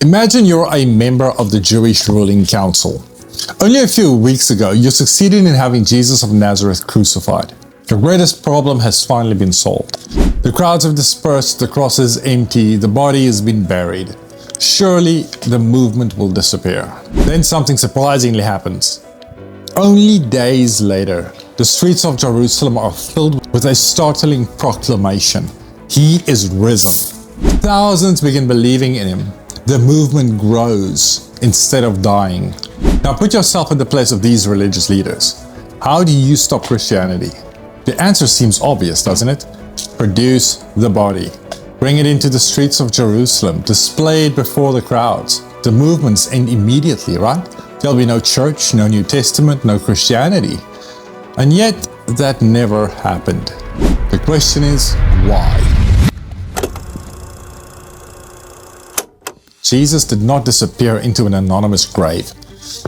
Imagine you're a member of the Jewish ruling council. Only a few weeks ago, you succeeded in having Jesus of Nazareth crucified. Your greatest problem has finally been solved. The crowds have dispersed, the cross is empty, the body has been buried. Surely the movement will disappear. Then something surprisingly happens. Only days later, the streets of Jerusalem are filled with a startling proclamation. He is risen. Thousands begin believing in him. The movement grows instead of dying. Now put yourself in the place of these religious leaders. How do you stop Christianity? The answer seems obvious, doesn't it? Produce the body. Bring it into the streets of Jerusalem. Display it before the crowds. The movements end immediately, right? There'll be no church, no New Testament, no Christianity. And yet, that never happened. The question is, why? Jesus did not disappear into an anonymous grave.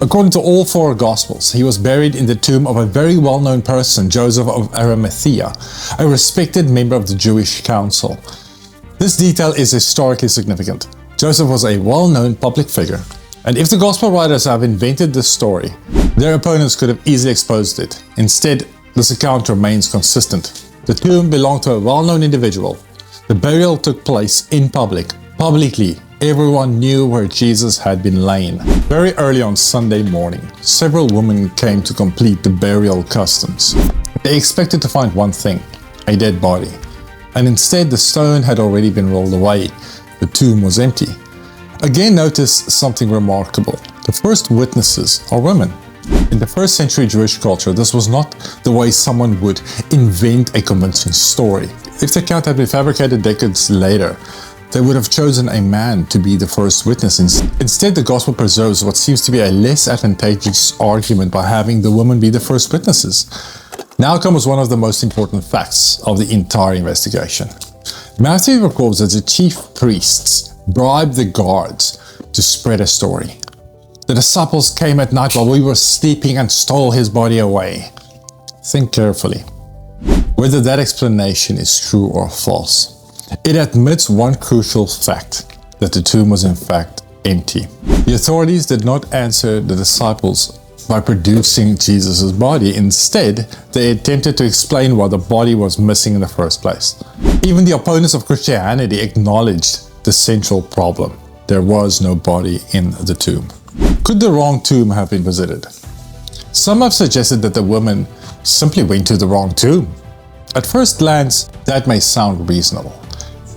According to all four Gospels, he was buried in the tomb of a very well-known person, Joseph of Arimathea, a respected member of the Jewish council. This detail is historically significant. Joseph was a well-known public figure, and if the Gospel writers have invented this story, their opponents could have easily exposed it. Instead, this account remains consistent. The tomb belonged to a well-known individual. The burial took place in publicly. Everyone knew where Jesus had been laid. Very early on Sunday morning, several women came to complete the burial customs. They expected to find one thing, a dead body. And instead, the stone had already been rolled away. The tomb was empty. Again, notice something remarkable. The first witnesses are women. In the first century Jewish culture, this was not the way someone would invent a convincing story. If the account had been fabricated decades later, they would have chosen a man to be the first witness. Instead, the Gospel preserves what seems to be a less advantageous argument by having the women be the first witnesses. Now comes one of the most important facts of the entire investigation. Matthew records that the chief priests bribed the guards to spread a story. The disciples came at night while we were sleeping and stole his body away. Think carefully whether that explanation is true or false. It admits one crucial fact, that the tomb was in fact empty. The authorities did not answer the disciples by producing Jesus' body. Instead, they attempted to explain why the body was missing in the first place. Even the opponents of Christianity acknowledged the central problem. There was no body in the tomb. Could the wrong tomb have been visited? Some have suggested that the women simply went to the wrong tomb. At first glance, that may sound reasonable.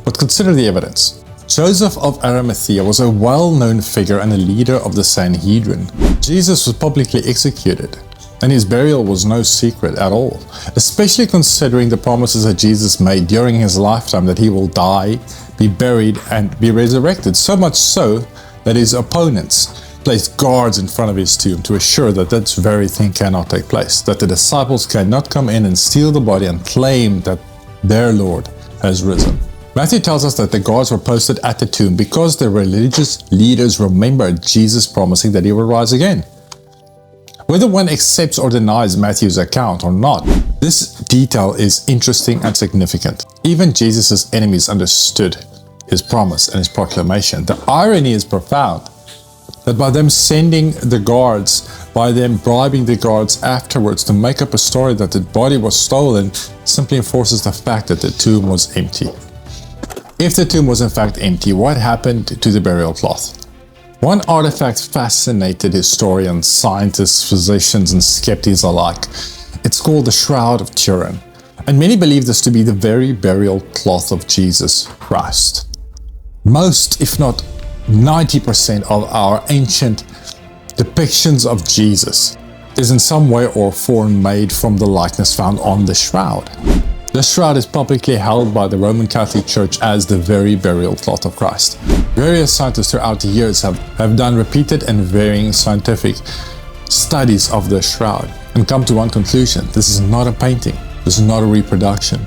But consider the evidence. Joseph of Arimathea was a well-known figure and a leader of the Sanhedrin. Jesus was publicly executed, and his burial was no secret at all, especially considering the promises that Jesus made during his lifetime that he will die, be buried, and be resurrected, so much so that his opponents placed guards in front of his tomb to assure that that very thing cannot take place, that the disciples cannot come in and steal the body and claim that their Lord has risen. Matthew tells us that the guards were posted at the tomb because the religious leaders remembered Jesus promising that he would rise again. Whether one accepts or denies Matthew's account or not, this detail is interesting and significant. Even Jesus' enemies understood his promise and his proclamation. The irony is profound, that by them sending the guards, by them bribing the guards afterwards to make up a story that the body was stolen, simply enforces the fact that the tomb was empty. If the tomb was in fact empty, what happened to the burial cloth? One artifact fascinated historians, scientists, physicians, and skeptics alike. It's called the Shroud of Turin, and many believe this to be the very burial cloth of Jesus Christ. Most, if not 90% of our ancient depictions of Jesus is in some way or form made from the likeness found on the shroud. The shroud is publicly held by the Roman Catholic Church as the very burial cloth of Christ. Various scientists throughout the years have done repeated and varying scientific studies of the shroud and come to one conclusion. This is not a painting. This is not a reproduction.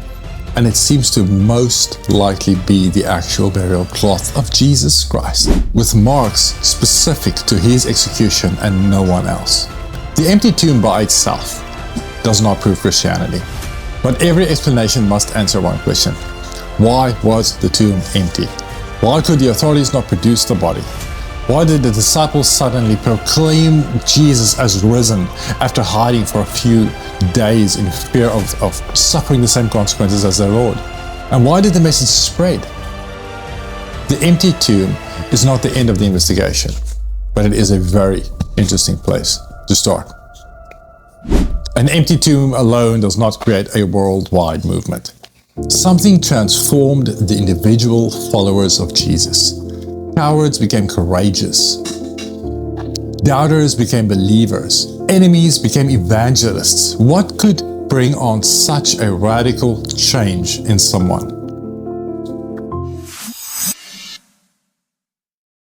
And it seems to most likely be the actual burial cloth of Jesus Christ, with marks specific to his execution and no one else. The empty tomb by itself does not prove Christianity. But every explanation must answer one question. Why was the tomb empty? Why could the authorities not produce the body? Why did the disciples suddenly proclaim Jesus as risen after hiding for a few days in fear of suffering the same consequences as their Lord? And why did the message spread? The empty tomb is not the end of the investigation, but it is a very interesting place to start. An empty tomb alone does not create a worldwide movement. Something transformed the individual followers of Jesus. Cowards became courageous. Doubters became believers. Enemies became evangelists. What could bring on such a radical change in someone?